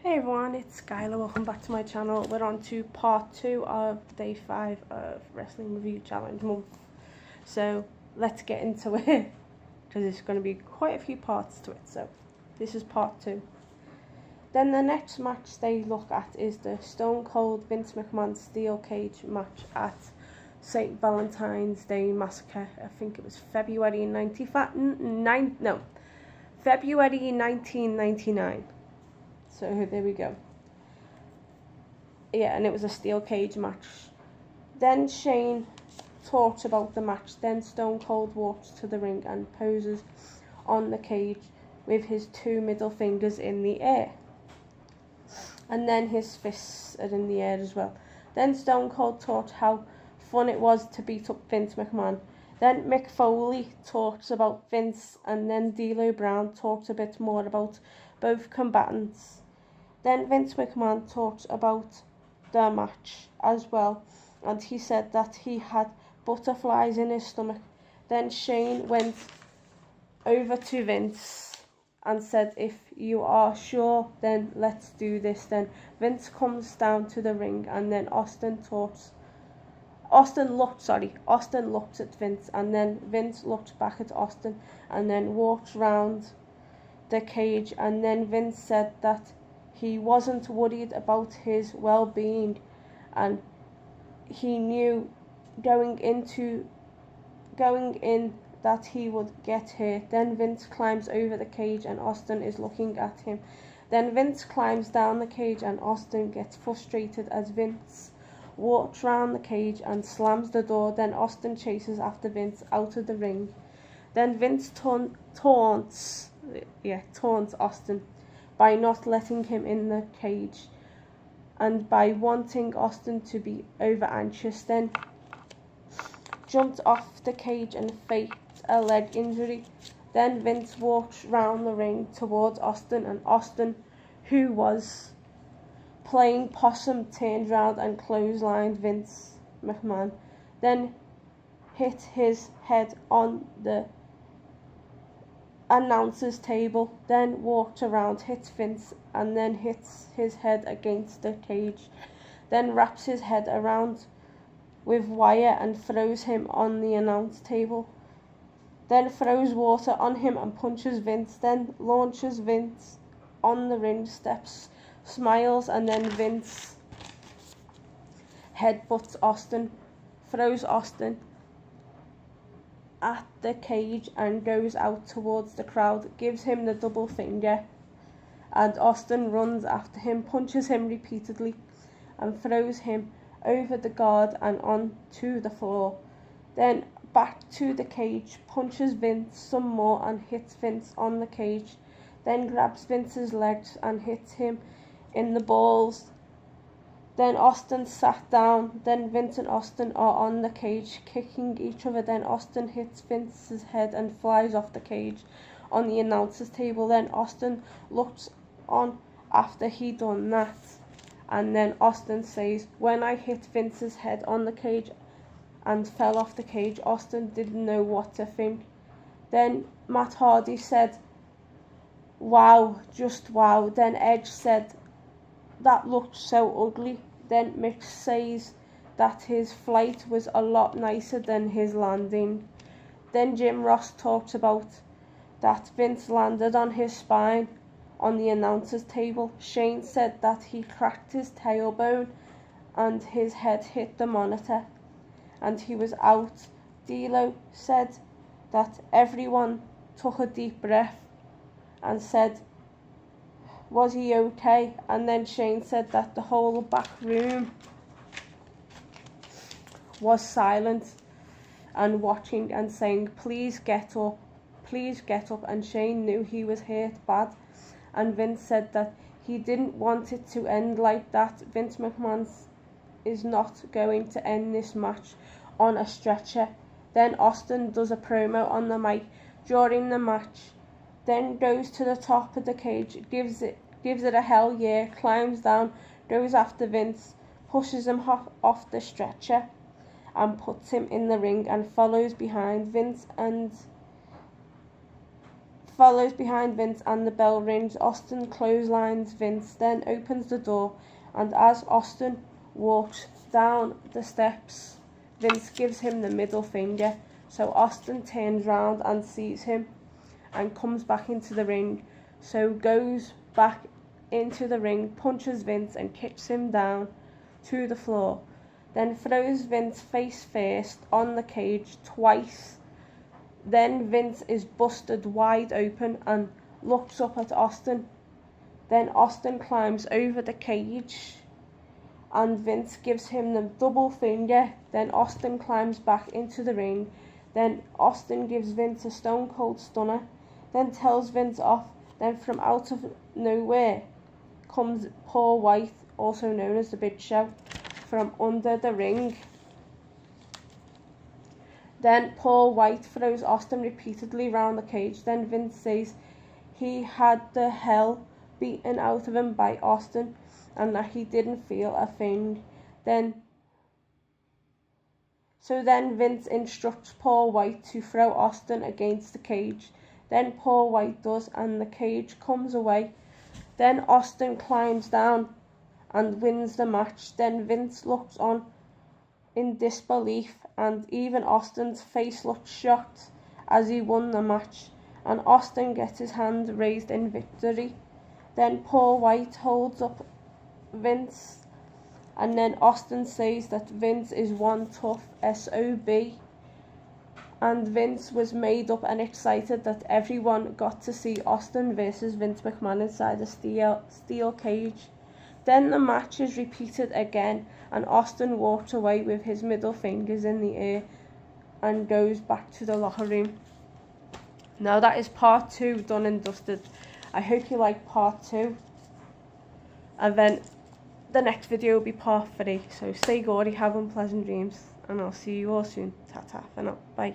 Hey everyone, it's Skylar. Welcome back to my channel. We're on to part 2 of day 5 of Wrestling Review Challenge month. So let's get into it, because there's going to be quite a few parts to it. So this is part 2. Then the next match they look at is the Stone Cold Vince McMahon Steel Cage match at St. Valentine's Day Massacre. I think it was February 1999. So there we go. Yeah, and it was a steel cage match. Then Shane talks about the match. Then Stone Cold walks to the ring and poses on the cage with his 2 middle fingers in the air. And then his fists are in the air as well. Then Stone Cold talks how fun it was to beat up Vince McMahon. Then Mick Foley talks about Vince, and then D'Lo Brown talks a bit more about both combatants. Then Vince McMahon talked about the match as well, and he said that he had butterflies in his stomach. Then Shane went over to Vince and said, "If you are sure, then let's do this." Then Vince comes down to the ring, and then Austin looked at Vince, and then Vince looked back at Austin, and then walked round the cage, and then Vince said that he wasn't worried about his well-being, and he knew going in that he would get hurt. Then Vince climbs over the cage, and Austin is looking at him. Then Vince climbs down the cage, and Austin gets frustrated as Vince walks round the cage and slams the door. Then Austin chases after Vince out of the ring. Then Vince taunts Austin by not letting him in the cage and by wanting Austin to be over anxious. Then jumped off the cage and faked a leg injury. Then Vince walked round the ring towards Austin, and Austin, who was playing possum, turned round and clotheslined Vince McMahon. Then hit his head on the announcer's table, then walked around, hit Vince, and then hits his head against the cage, then wraps his head around with wire and throws him on the announce table, then throws water on him and punches Vince, then launches Vince on the ring steps, smiles, and then Vince headbutts Austin, throws Austin at the cage and goes out towards the crowd, gives him the double finger, and Austin runs after him, punches him repeatedly, and throws him over the guard and onto the floor. Then back to the cage, punches Vince some more and hits Vince on the cage, then grabs Vince's legs and hits him in the balls. Then Austin sat down. Then Vince and Austin are on the cage, kicking each other. Then Austin hits Vince's head and flies off the cage on the announcer's table. Then Austin looks on after he done that. And then Austin says, "When I hit Vince's head on the cage and fell off the cage, Austin didn't know what to think." Then Matt Hardy said, "Wow, just wow." Then Edge said, "That looked so ugly." Then Mick says that his flight was a lot nicer than his landing. Then Jim Ross talks about that Vince landed on his spine on the announcer's table. Shane said that he cracked his tailbone and his head hit the monitor and he was out. D'Lo said that everyone took a deep breath and said, "Was he okay?" And then Shane said that the whole back room was silent and watching and saying, "Please get up, please get up." And Shane knew he was hurt bad, and Vince said that he didn't want it to end like that. Vince McMahon is not going to end this match on a stretcher. Then Austin does a promo on the mic during the match, then goes to the top of the cage, gives it a hell yeah, climbs down, goes after Vince, pushes him off the stretcher and puts him in the ring and follows behind Vince and follows behind Vince and the bell rings. Austin clotheslines Vince, then opens the door, and as Austin walks down the steps, Vince gives him the middle finger. So Austin turns round and sees him and comes back into the ring. So goes back into the ring, punches Vince and kicks him down to the floor. Then throws Vince face first on the cage twice. Then Vince is busted wide open and looks up at Austin. Then Austin climbs over the cage and Vince gives him the double finger. Then Austin climbs back into the ring. Then Austin gives Vince a stone cold stunner. Then tells Vince off. Then from out of nowhere comes Paul White, also known as the Big Show, from under the ring. Then Paul White throws Austin repeatedly round the cage. Then Vince says he had the hell beaten out of him by Austin and that he didn't feel a thing. Then Vince instructs Paul White to throw Austin against the cage. Then Paul White does, and the cage comes away. Then Austin climbs down and wins the match. Then Vince looks on in disbelief, and even Austin's face looked shocked as he won the match, and Austin gets his hand raised in victory. Then Paul White holds up Vince, and then Austin says that Vince is one tough SOB, and Vince was made up and excited that everyone got to see Austin versus Vince McMahon inside a steel cage. Then the match is repeated again, and Austin walks away with his middle fingers in the air and goes back to the locker room. Now that is part 2 done and dusted. I hope you like part 2. And then the next video will be part 3. So stay gaudy, have unpleasant dreams, and I'll see you all soon. Ta-ta for now. Bye.